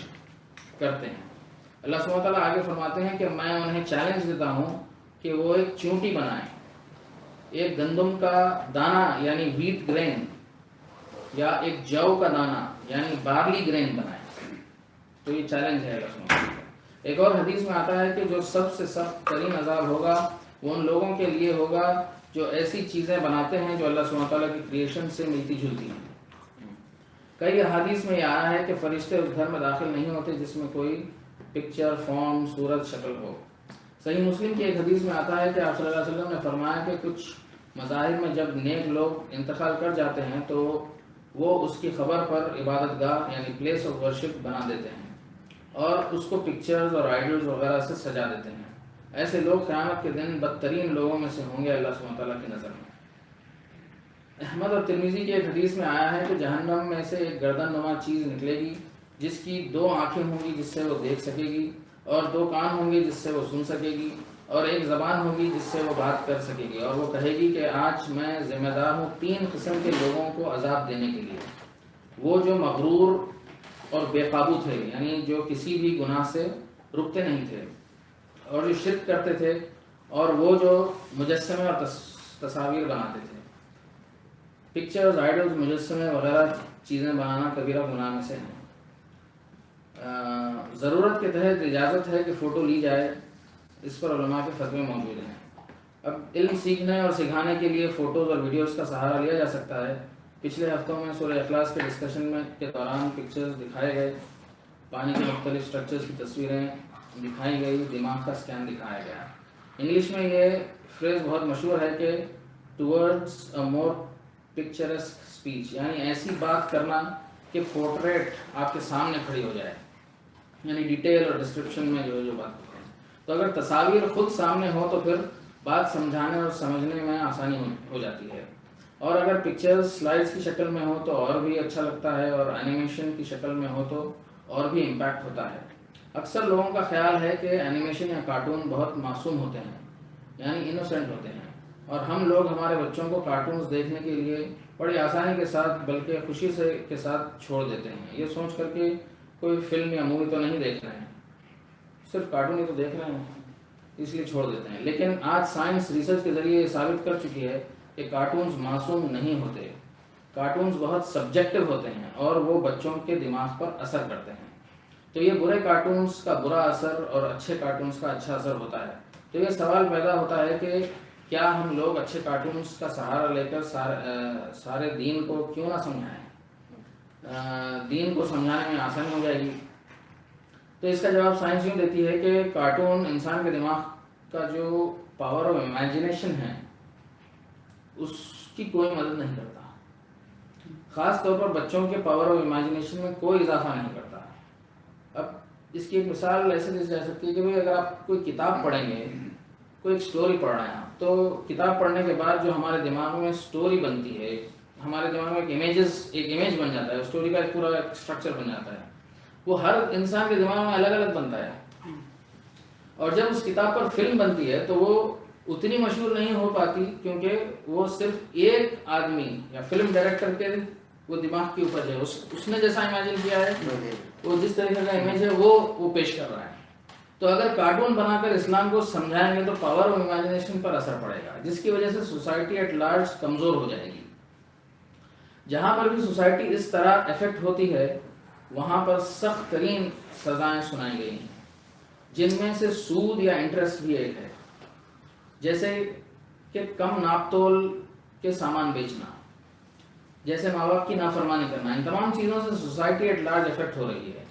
کرتے ہیں۔ اللہ سبحانہ تعالیٰ آگے فرماتے ہیں کہ میں انہیں چیلنج دیتا ہوں کہ وہ ایک چونٹی بنائیں ایک گندم کا دانہ یعنی ویٹ گرین یا ایک جو کا دانہ یعنی بارلی گرین بنائیں. تو یہ چیلنج ہے اللہ سبحانہ وتعالیٰ. ایک اور حدیث میں آتا ہے کہ جو سب سے سخت ترین عذاب ہوگا وہ ان لوگوں کے لیے ہوگا جو ایسی چیزیں بناتے ہیں جو اللہ سبحانہ وتعالیٰ کی کریشن سے ملتی جلتی ہیں. کئی احادیث میں یہ آیا ہے کہ فرشتے اس گھر میں داخل نہیں ہوتے جس میں کوئی پکچر، فارم، صورت، شکل ہو. صحیح مسلم کی ایک حدیث میں آتا ہے کہ آپ صلی اللہ علیہ وسلم نے فرمایا کہ کچھ مذاہب میں جب نیک لوگ انتقال کر جاتے ہیں تو وہ اس کی خبر پر عبادت گاہ یعنی پلیس آف ورشپ بنا دیتے ہیں اور اس کو پکچرز اور آئیڈلز وغیرہ سے سجا دیتے ہیں. ایسے لوگ قیامت کے دن بدترین لوگوں میں سے ہوں گے اللہ سبحانہ تعالیٰ کی نظر میں. احمد اور ترمذی کی ایک حدیث میں آیا ہے کہ جہنم میں سے ایک گردن نما چیز نکلے گی جس کی 2 آنکھیں ہوں گی جس سے وہ دیکھ سکے گی، اور 2 کان ہوں گے جس سے وہ سن سکے گی، اور ایک زبان ہوگی جس سے وہ بات کر سکے گی. اور وہ کہے گی کہ آج میں ذمہ دار ہوں 3 قسم کے لوگوں کو عذاب دینے کے لیے: وہ جو مغرور اور بے قابو تھے یعنی جو کسی بھی گناہ سے رکتے نہیں تھے اور جو شرک کرتے تھے، اور وہ جو مجسمے اور تصاویر بناتے تھے. پکچرز، آئیڈلز، مجسمے وغیرہ چیزیں بنانا کبیرہ گناہ میں سے ہیں. ضرورت کے تحت اجازت ہے کہ فوٹو لی جائے، اس پر علماء کے فتوے موجود ہیں. اب علم سیکھنے اور سکھانے کے لیے فوٹوز اور ویڈیوز کا سہارا لیا جا سکتا ہے. پچھلے ہفتوں میں سورہ اخلاص کے ڈسکشن کے دوران پکچرز دکھائے گئے، پانی کے مختلف اسٹرکچرز کی تصویریں دکھائی گئی، دماغ کا اسکین دکھایا گیا. انگلش میں یہ فریز بہت مشہور ہے کہ ٹورڈز اے مور پکچرسک اسپیچ، یعنی ایسی بات کرنا کہ پورٹریٹ آپ کے سامنے کھڑی ہو جائے، یعنی ڈیٹیل اور ڈسکرپشن میں جو بات کرتے ہیں. تو اگر تصاویر خود سامنے ہو تو پھر بات سمجھانے اور سمجھنے میں آسانی ہو جاتی ہے، اور اگر پکچرز سلائڈز کی شکل میں ہو تو اور بھی اچھا لگتا ہے، اور اینیمیشن کی شکل میں ہو تو اور بھی امپیکٹ ہوتا ہے. اکثر لوگوں کا خیال ہے کہ اینیمیشن یا کارٹون بہت معصوم ہوتے ہیں یعنی انوسینٹ ہوتے ہیں، اور ہم لوگ ہمارے بچوں کو کارٹونز دیکھنے کے لیے بڑی آسانی کے ساتھ بلکہ خوشی کے ساتھ چھوڑ دیتے ہیں، یہ سوچ کر کہ کوئی فلم یا مووی تو نہیں دیکھ رہے ہیں، صرف کارٹون ہی تو دیکھ رہے ہیں، اس لیے چھوڑ دیتے ہیں. لیکن آج سائنس ریسرچ کے ذریعے یہ ثابت کر چکی ہے کہ کارٹونز معصوم نہیں ہوتے. کارٹونز بہت سبجیکٹو ہوتے ہیں اور وہ بچوں کے دماغ پر اثر کرتے ہیں. تو یہ برے کارٹونز کا برا اثر اور اچھے کارٹونز کا اچھا اثر ہوتا ہے. تو یہ سوال پیدا ہوتا ہے کہ کیا ہم لوگ اچھے کارٹونز کا سہارا لے کر سارے دین کو کیوں نہ سمجھائیں؟ دین کو سمجھانے میں آسانی ہو جائے گی. تو اس کا جواب سائنس یوں دیتی ہے کہ کارٹون انسان کے دماغ کا جو پاور آف امیجنیشن ہے اس کی کوئی مدد نہیں کرتا، خاص طور پر بچوں کے پاور آف امیجنیشن میں کوئی اضافہ نہیں کرتا. اب اس کی ایک مثال ایسے دی جا سکتی ہے کہ اگر آپ کوئی کتاب پڑھیں گے، کوئی ایک سٹوری پڑھ رہے ہیں آپ، تو کتاب پڑھنے کے بعد جو ہمارے دماغ میں سٹوری بنتی ہے، ہمارے دماغ میں ایک امیج بن جاتا ہے، سٹوری کا ایک پورا اسٹرکچر بن جاتا ہے، وہ ہر انسان کے دماغ میں الگ الگ بنتا ہے. اور جب اس کتاب پر فلم بنتی ہے تو وہ اتنی مشہور نہیں ہو پاتی کیونکہ وہ صرف ایک آدمی یا فلم ڈائریکٹر کے وہ دماغ کے اوپر ہے، اس نے جیسا امیجن کیا ہے، وہ جس طریقے کا امیج ہے وہ پیش کر رہا ہے. تو اگر کارٹون بنا کر اسلام کو سمجھائیں گے تو پاور آف امیجنیشن پر اثر پڑے گا، جس کی وجہ سے سوسائٹی ایٹ لارج کمزور ہو جائے گی. جہاں پر بھی سوسائٹی اس طرح افیکٹ ہوتی ہے وہاں پر سخت ترین سزائیں سنائی گئی ہیں، جن میں سے سود یا انٹرسٹ بھی ایک ہے، جیسے کہ کم ناپ تول کے سامان بیچنا، جیسے ماں باپ کی نافرمانی کرنا. ان تمام چیزوں سے سوسائٹی ایٹ لارج افیکٹ ہو رہی ہے،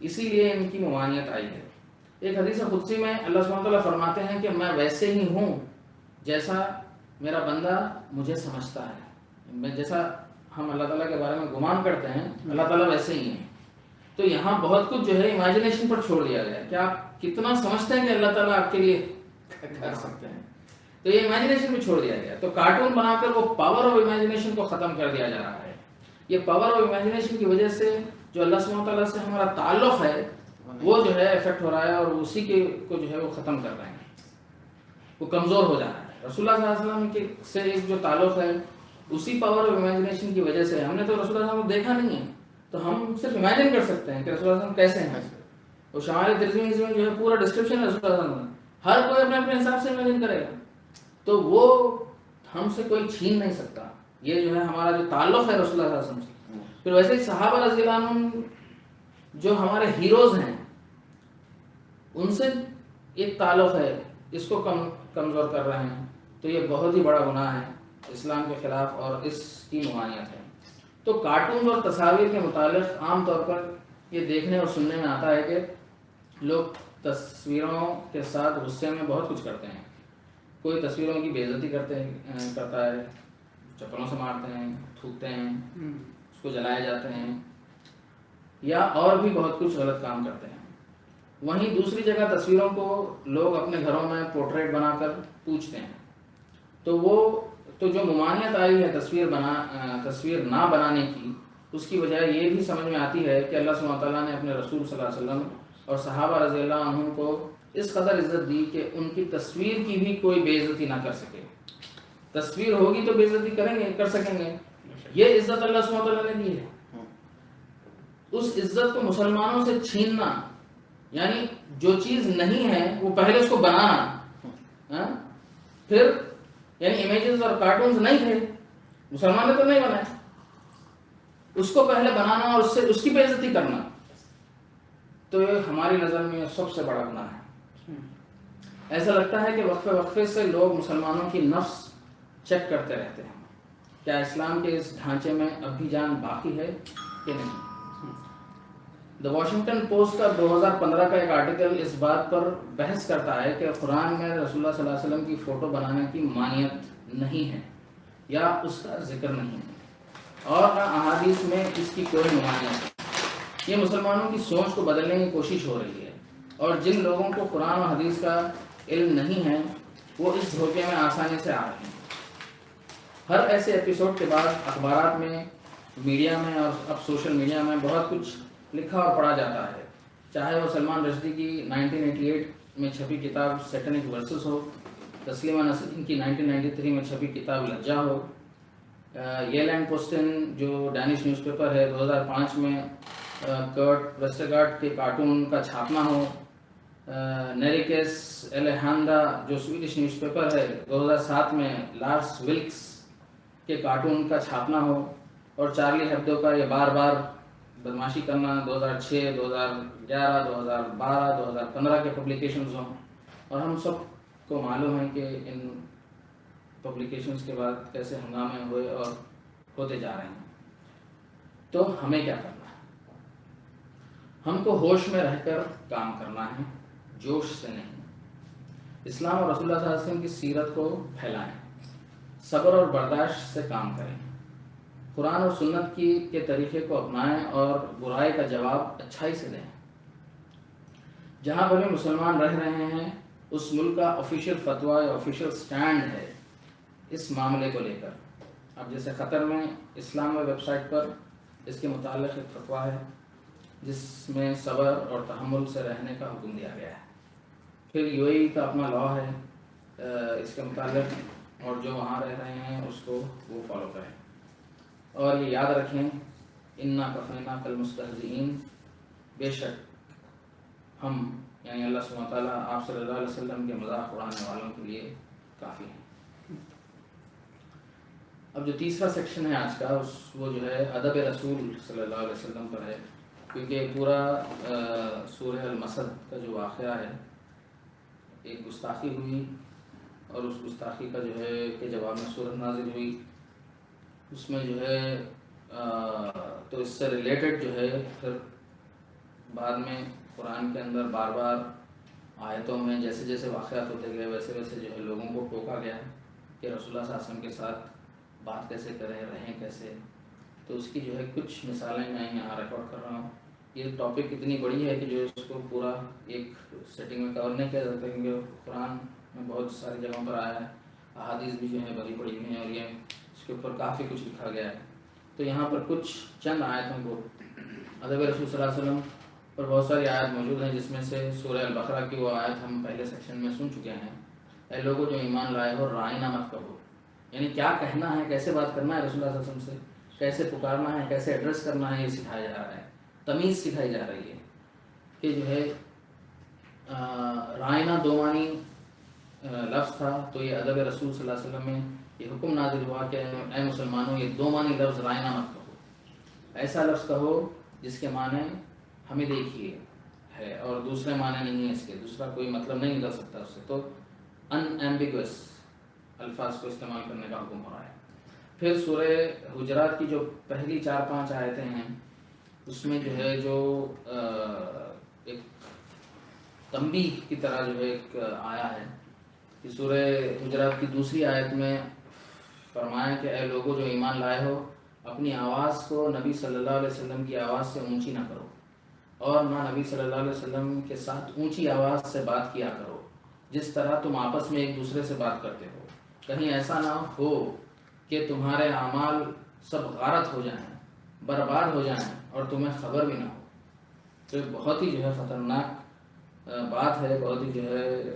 اسی لیے ان کی ممانعت آئی ہے. ایک حدیث قدسی میں اللہ سبحانہ وتعالیٰ فرماتے ہیں کہ میں ویسے ہی ہوں جیسا میرا بندہ مجھے سمجھتا ہے. میں جیسا ہم اللہ تعالیٰ کے بارے میں گمان کرتے ہیں اللہ تعالیٰ ویسے ہی ہیں. تو یہاں بہت کچھ جو ہے امیجنیشن پر چھوڑ دیا گیا ہے کہ آپ کتنا سمجھتے ہیں کہ اللہ تعالیٰ آپ کے لیے کر سکتے ہیں، تو یہ امیجنیشن بھی چھوڑ دیا گیا. تو کارٹون بنا کر وہ پاور آف امیجنیشن کو ختم کر دیا جا رہا ہے. یہ پاور آف امیجنیشن کی وجہ سے جو اللہ سبحانہ تعالیٰ سے ہمارا تعلق ہے وہ جو ہے افیکٹ ہو رہا ہے، اور اسی کے کو جو ہے وہ ختم کر رہے ہیں، وہ کمزور ہو جا رہا ہے. رسول اللہ صلی اللہ علیہ وسلم کے سے ایک جو تعلق ہے اسی پاور آف امیجنیشن کی وجہ سے، ہم نے تو رسول اللہ صلی اللہ علیہ وسلم کو دیکھا نہیں ہے تو ہم صرف امیجن کر سکتے ہیں کہ رسول اللہ صلی اللہ علیہ وسلم کیسے ہیں. اور شمال ترمذی میں جو ہے پورا ڈسکرپشن ہے رسول اللہ صلی اللہ علیہ وسلم، ہر کوئی اپنے اپنے حساب سے امیجن کرے گا. تو وہ ہم سے کوئی چھین نہیں سکتا. یہ جو ہے ہمارا جو تعلق ہے رسول اللہ صلی اللہ علیہ وسلم سے. پھر ویسے ہی صحابہ رضی اللہ عنہ جو ہمارے ہیروز ہیں ان سے ایک تعلق ہے, اس کو کمزور کر رہے ہیں تو یہ بہت ہی بڑا گناہ ہے اسلام کے خلاف اور اس کی ممانعت ہے. تو کارٹون اور تصاویر کے متعلق عام طور پر یہ دیکھنے اور سننے میں آتا ہے کہ لوگ تصویروں کے ساتھ غصے میں بہت کچھ کرتے ہیں. کوئی تصویروں کی بے عزتی کرتا ہے, چپلوں سے مارتے ہیں, تھوکتے ہیں, اس کو جلائے جاتے ہیں, یا اور بھی بہت کچھ غلط کام کرتے ہیں. وہیں دوسری جگہ تصویروں کو لوگ اپنے گھروں میں پورٹریٹ بنا کر پوجتے ہیں. تو جو ممانعت آئی ہے تصویر نہ بنانے کی, اس کی وجہ یہ بھی سمجھ میں آتی ہے کہ اللہ سبحانہ تعالیٰ نے اپنے رسول صلی اللہ علیہ وسلم اور صحابہ رضی اللہ عنہ کو اس قدر عزت دی کہ ان کی تصویر کی بھی کوئی بے عزتی نہ کر سکے. تصویر ہوگی تو بے عزتی کر سکیں گے. یہ عزت اللہ سبحانہ تعالیٰ نے دی ہے. اس عزت کو مسلمانوں سے چھیننا, یعنی جو چیز نہیں ہے وہ پہلے اس کو بنانا. پھر یعنی امیجز اور کارٹونز نہیں تھے, مسلمان نے تو نہیں بنائے, اس کو پہلے بنانا اور اس کی بے عزتی کرنا, تو یہ ہماری نظر میں سب سے بڑا گناہ ہے. ایسا لگتا ہے کہ وقفے سے لوگ مسلمانوں کی نفس چیک کرتے رہتے ہیں, کیا اسلام کے اس ڈھانچے میں اب بھی جان باقی ہے کہ نہیں. دا واشنگٹن پوسٹ کا 2015 کا ایک آرٹیکل اس بات پر بحث کرتا ہے کہ قرآن میں رسول اللہ صلی اللہ علیہ وسلم کی فوٹو بنانے کی مانعت نہیں ہے یا اس کا ذکر نہیں ہے, اور نہ احادیث میں اس کی کوئی ممانعت ہے. یہ مسلمانوں کی سوچ کو بدلنے کی کوشش ہو رہی ہے, اور جن لوگوں کو قرآن و حدیث کا علم نہیں ہے وہ اس دھوکے میں آسانی سے آ رہے ہیں. ہر ایسے ایپیسوڈ کے بعد اخبارات میں, میڈیا میں اور اب سوشل میڈیا میں بہت کچھ لکھا اور پڑھا جاتا ہے, چاہے وہ سلمان رشدی کی 1988 میں چھپی کتاب سیٹنک ورسز ہو, تسلیمہ نسرین کی 1993 میں چھپی کتاب لجا ہو, ییلینڈ پوسٹن جو ڈینش نیوز پیپر ہے 2005 میں کرٹ ویسٹرگارڈ کے کارٹون کا چھاپنا ہو, نیریکیس ایلیہانڈا جو سویڈش نیوز پیپر ہے 2007 میں لارس ولکس کے کارٹون کا چھاپنا ہو, اور چارلی ہیبڈو کا یہ بار بار بدماشی کرنا 2006, 2011, 2012, 2015 کے پبلیکیشنز ہوں. اور ہم سب کو معلوم ہے کہ ان پبلیکیشنز کے بعد کیسے ہنگامے ہوئے اور ہوتے جا رہے ہیں. تو ہمیں کیا کرنا ہے؟ ہم کو ہوش میں رہ کر کام کرنا ہے, جوش سے نہیں. اسلام اور رسول اللہ صلی اللہ علیہ وسلم کی سیرت کو پھیلائیں, صبر اور برداشت سے کام کریں, قرآن اور سنت کے طریقے کو اپنائیں اور برائی کا جواب اچھائی سے دیں. جہاں پر بھی مسلمان رہ رہے ہیں اس ملک کا آفیشیل فتویٰ یا آفیشیل سٹینڈ ہے اس معاملے کو لے کر. اب جیسے قطر میں اسلام ویب سائٹ پر اس کے متعلق ایک فتویٰ ہے جس میں صبر اور تحمل سے رہنے کا حکم دیا گیا ہے. پھر یو اے ای کا اپنا لاء ہے اس کے متعلق, اور جو وہاں رہ رہے ہیں اس کو وہ فالو کریں. اور یہ یاد رکھیں, انا کفیناک المستہزئین, بے شک ہم یعنی اللہ سبحانہ تعالیٰ آپ صلی اللہ علیہ وسلم کے مذاق اڑانے والوں کے لیے کافی ہیں. اب جو تیسرا سیکشن ہے آج کا وہ جو ہے ادب رسول صلی اللہ علیہ وسلم پر ہے, کیونکہ پورا سورہ المسد کا جو واقعہ ہے, ایک گستاخی ہوئی اور اس گستاخی کا جو ہے کہ جواب میں سورہ نازل ہوئی, اس میں جو ہے تو اس سے ریلیٹڈ جو ہے پھر بعد میں قرآن کے اندر بار بار آیتوں میں جیسے جیسے واقعات ہوتے گئے ویسے ویسے جو ہے لوگوں کو ٹوکا گیا کہ رسول اللہ صلی اللہ علیہ وسلم کے ساتھ بات کیسے کریں, رہیں کیسے. تو اس کی جو ہے کچھ مثالیں میں یہاں ریکارڈ کر رہا ہوں. یہ ٹاپک اتنی بڑی ہے کہ جو اس کو پورا ایک سیٹنگ میں کور نہیں کیا جا سکتا, کیونکہ قرآن میں بہت ساری جگہوں پر آیا ہے, احادیث بھی جو ہیں بڑی بڑی ہیں, اور یہ اس کے اوپر کافی کچھ لکھا گیا ہے. تو یہاں پر کچھ چند آیتوں کو ادب رسول صلی اللہ علیہ وسلم پر بہت ساری آیت موجود ہیں, جس میں سے سورہ البقرہ کی وہ آیت ہم پہلے سیکشن میں سن چکے ہیں, اے لوگوں جو ایمان لائے ہو رائنا مت کہو. یعنی کیا کہنا ہے, کیسے بات کرنا ہے رسول اللہ صلی اللہ علیہ وسلم سے, کیسے پکارنا ہے, کیسے ایڈریس کرنا ہے, یہ سکھایا جا رہا ہے. تمیز سکھائی جا رہی ہے کہ جو ہے رائنا دو معنی لفظ تھا, تو یہ ادب رسول صلی اللہ علیہ وسلم میں یہ حکم نازل ہوا کہ اے مسلمانوں یہ دو معنی لفظ رائنا مت کہو، ایسا لفظ کہو جس کے معنی ہمیں دیکھیے ہے اور دوسرے معنی نہیں ہے اس کے، دوسرا کوئی مطلب نہیں نکل سکتا اس سے، تو ان ایمبیگوس الفاظ کو استعمال کرنے کا حکم ہو رہا ہے۔ پھر سورہ حجرات کی جو پہلی 4-5 آیتیں ہیں اس میں جو ہے جو ایک تنبیہ کی طرح جو ہے ایک آیا ہے کہ سورہ حجرات کی دوسری آیت میں فرمایا کہ اے لوگوں جو ایمان لائے ہو، اپنی آواز کو نبی صلی اللہ علیہ وسلم کی آواز سے اونچی نہ کرو، اور نہ نبی صلی اللہ علیہ وسلم کے ساتھ اونچی آواز سے بات کیا کرو جس طرح تم آپس میں ایک دوسرے سے بات کرتے ہو، کہیں ایسا نہ ہو کہ تمہارے اعمال سب غارت ہو جائیں، برباد ہو جائیں اور تمہیں خبر بھی نہ ہو۔ تو یہ بہت ہی جو ہے خطرناک بات ہے، بہت ہی جو ہے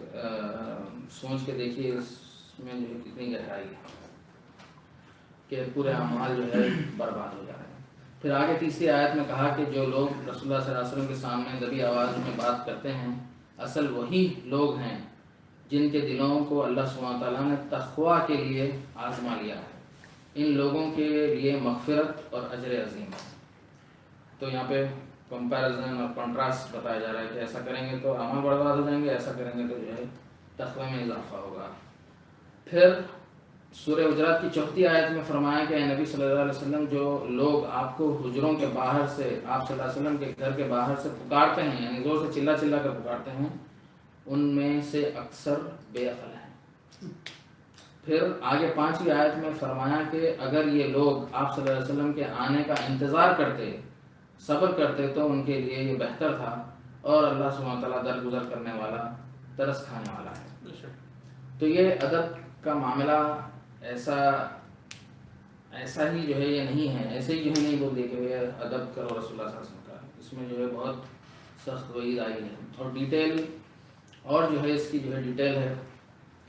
سوچ کے دیکھیے اس میں جو ہے کتنی گہرائی ہے کہ پورے اعمال جو ہے برباد ہو جا رہے ہیں۔ پھر آگے تیسری آیت میں کہا کہ جو لوگ رسول اللہ صلی اللہ علیہ وسلم کے سامنے دبی آواز میں بات کرتے ہیں اصل وہی لوگ ہیں جن کے دلوں کو اللہ سبحانہ تعالیٰ نے تقویٰ کے لیے آزما لیا ہے، ان لوگوں کے لیے مغفرت اور اجر عظیم ہے۔ تو یہاں پہ کمپیریزن اور کنٹراسٹ بتایا جا رہا ہے کہ ایسا کریں گے تو اعمال برباد ہو جائیں گے، ایسا کریں گے تو جو ہے تقوی میں اضافہ ہوگا۔ پھر سورہ حجرات کی 4 آیت میں فرمایا کہ اے نبی صلی اللہ علیہ وسلم جو لوگ آپ کو حجروں کے باہر سے، آپ صلی اللہ علیہ وسلم کے گھر کے باہر سے پکارتے ہیں، یعنی زور سے چلا چلا کر پکارتے ہیں، ان میں سے اکثر بے عقل ہیں۔ پھر آگے 5ویں آیت میں فرمایا کہ اگر یہ لوگ آپ صلی اللہ علیہ وسلم کے آنے کا انتظار کرتے، صبر کرتے تو ان کے لیے یہ بہتر تھا، اور اللہ سبحانہ تعالیٰ درگزر کرنے والا، ترس کھانے والا ہے۔ تو یہ ادب کا معاملہ ایسا ہی جو ہے یہ نہیں ہے، ایسے ہی جو ہے نہیں بول دیا کہ ادب کرو رسول اللہ صلی اللہ علیہ وسلم کا، اس میں جو ہے بہت سخت وعید آئی ہے، اور ڈیٹیل اور جو ہے اس کی جو ہے ڈیٹیل ہے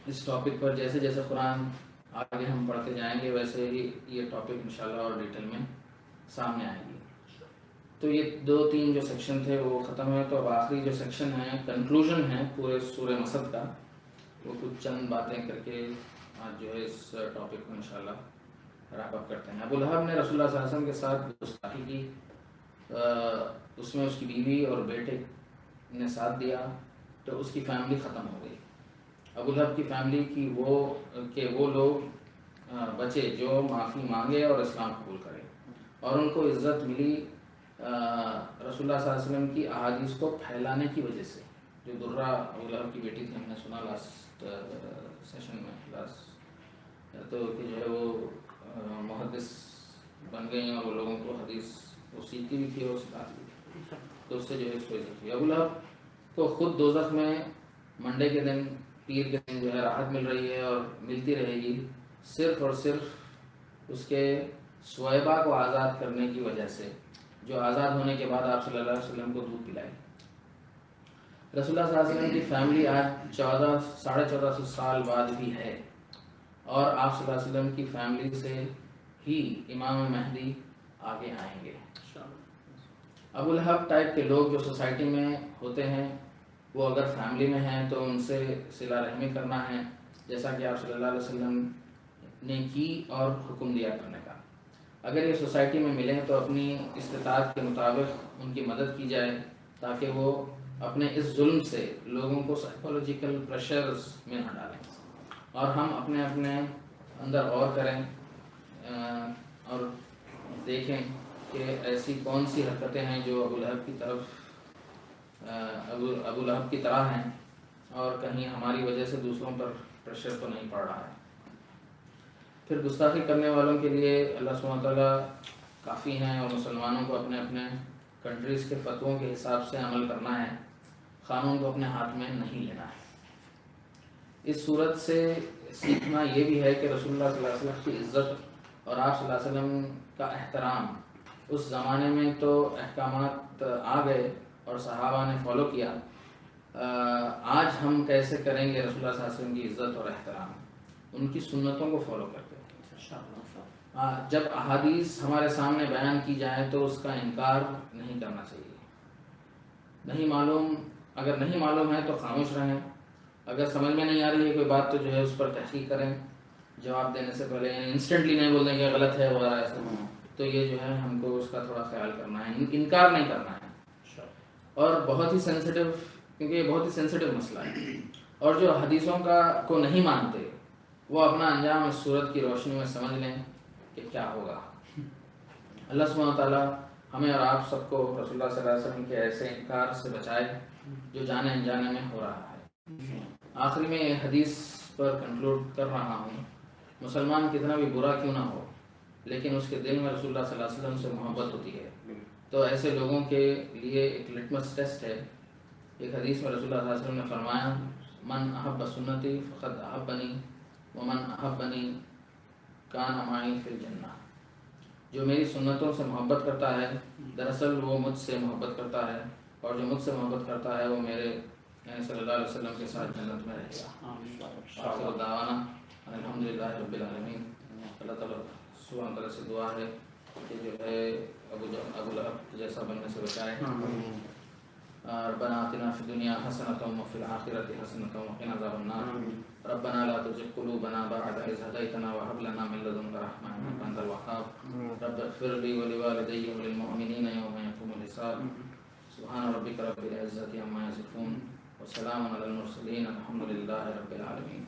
اس ٹاپک پر، جیسے جیسے قرآن آگے ہم پڑھتے جائیں گے ویسے ہی یہ ٹاپک انشاءاللہ اور ڈیٹیل میں سامنے آئے گی۔ تو یہ 2-3 جو سیکشن تھے وہ ختم ہوئے، تو اب آخری جو سیکشن ہے کنکلوژن ہے پورے سورہ مسد کا، وہ کچھ چند باتیں کر کے آج جو ہے اس ٹاپک کو انشاءاللہ ریپ اپ کرتے ہیں۔ ابو لہب نے رسول اللہ صلی اللہ علیہ وسلم کے ساتھ گستاخی کی، اس میں اس کی بیوی اور بیٹے نے ساتھ دیا تو اس کی فیملی ختم ہو گئی۔ ابو لہب کی فیملی کی وہ لوگ بچے جو معافی مانگے اور اسلام قبول کرے، اور ان کو عزت ملی رسول اللہ صلی اللہ علیہ وسلم کی احادیث کو پھیلانے کی وجہ سے۔ جو درہ ابو لہب کی بیٹی تھی، ہم نے سنا لاسٹ سیشن میں تو کہ جو ہے وہ محدث بن گئی ہیں اور وہ لوگوں کو حدیث وہ سیکھتی بھی تھی اور سکھاتی بھی تھی، تو اس سے جو ہے اس کو عزت ہوئی۔ ابو لہب کو خود دوزخ میں منڈے کے دن، پیر کے دن جو ہے راحت مل رہی ہے اور ملتی رہے گی، صرف اور صرف اس کے سویبہ کو آزاد کرنے کی وجہ سے، جو آزاد ہونے کے بعد آپ صلی اللہ علیہ وسلم کو دودھ پلائی۔ رسول اللہ صلی اللہ علیہ وسلم کی فیملی آج 1450 سال بعد بھی ہے، اور آپ صلی اللہ علیہ وسلم کی فیملی سے ہی امام مہدی آگے آئیں گے۔ ابو لہب ٹائپ کے لوگ جو سوسائٹی میں ہوتے ہیں، وہ اگر فیملی میں ہیں تو ان سے صلہ رحمی کرنا ہے، جیسا کہ آپ صلی اللہ علیہ وسلم نے کی اور حکم دیا کرنے کا۔ اگر یہ سوسائٹی میں ملیں تو اپنی استطاعت کے مطابق ان کی مدد کی جائے، تاکہ وہ اپنے اس ظلم سے لوگوں کو سائیکولوجیکل پریشرز میں نہ ڈالیں، اور ہم اپنے اندر غور کریں اور دیکھیں کہ ایسی کون سی حرکتیں ہیں جو ابو لہب کی طرح ہیں، اور کہیں ہماری وجہ سے دوسروں پر پریشر تو نہیں پڑ رہا ہے۔ پھر گستاخی کرنے والوں کے لیے اللہ سبحانہ تعالیٰ کافی ہیں، اور مسلمانوں کو اپنے اپنے کنٹریز کے فتووں کے حساب سے عمل کرنا ہے، قانون کو اپنے ہاتھ میں نہیں لینا ہے۔ اس صورت سے سیکھنا یہ بھی ہے کہ رسول اللہ صلی اللہ علیہ وسلم کی عزت اور آپ صلی اللہ علیہ وسلم کا احترام، اس زمانے میں تو احکامات آ گئے اور صحابہ نے فالو کیا، آج ہم کیسے کریں گے رسول اللہ صلی اللہ علیہ وسلم کی عزت اور احترام؟ ان کی سنتوں کو فالو کرتے ہیں۔ جب احادیث ہمارے سامنے بیان کی جائیں تو اس کا انکار نہیں کرنا چاہیے۔ اگر نہیں معلوم ہے تو خاموش رہیں، اگر سمجھ میں نہیں آ رہی ہے کوئی بات تو جو ہے اس پر تحقیق کریں، جواب دینے سے پہلے انسٹنٹلی نہیں بول دیں کہ غلط ہے وغیرہ ایسا. تو یہ جو ہے ہم کو اس کا تھوڑا خیال کرنا ہے, انکار نہیں کرنا ہے. اور بہت ہی سینسٹیو, کیونکہ یہ بہت ہی سینسٹیو مسئلہ ہے. اور جو حدیثوں کو نہیں مانتے وہ اپنا انجام اس صورت کی روشنی میں سمجھ لیں کہ کیا ہوگا. اللہ سبحانہ تعالیٰ ہمیں اور آپ سب کو رسول اللہ صلی اللہ علیہ وسلم کے ایسے انکار سے بچائے جو جانے انجانے میں ہو رہا ہے. آخری میں یہ حدیث پر کنکلوڈ کر رہا ہوں. مسلمان کتنا بھی برا کیوں نہ ہو لیکن اس کے دل میں رسول اللہ صلی اللہ علیہ وسلم سے محبت ہوتی ہے. تو ایسے لوگوں کے لیے ایک لٹمس ٹیسٹ ہے. ایک حدیث میں رسول اللہ صلی اللہ علیہ وسلم نے فرمایا من احب سنتی فقد احبنی ومن احبنی کان معی فی الجنہ. جو میری سنتوں سے محبت کرتا ہے دراصل وہ مجھ سے محبت کرتا ہے, اور جو مجھ سے محبت کرتا ہے وہ میرے یعنی صلی اللہ علیہ وسلم کے ساتھ جنت میں رہے گا. آخر دعوانا الحمدللہ رب العالمین. اللہ تعالیٰ سبحانہ تعالیٰ سے دعا ہے کہ جو ہے ابو لہب جیسا بننے سے بچائے. ربنا آتنا فی الدنیا حسنۃ وفی الآخرۃ حسنۃ وقنا عذاب النار. ربنا لا تزغ قلوبنا بعد إذ هديتنا وهب لنا من لدنك رحمة إنك أنت الوهاب. رب اغفر لي ولوالدي وللمؤمنين يوم يقوم الحساب. سبحان ربك رب العزة عما يصفون وسلام على المرسلين الحمد لله رب العالمين.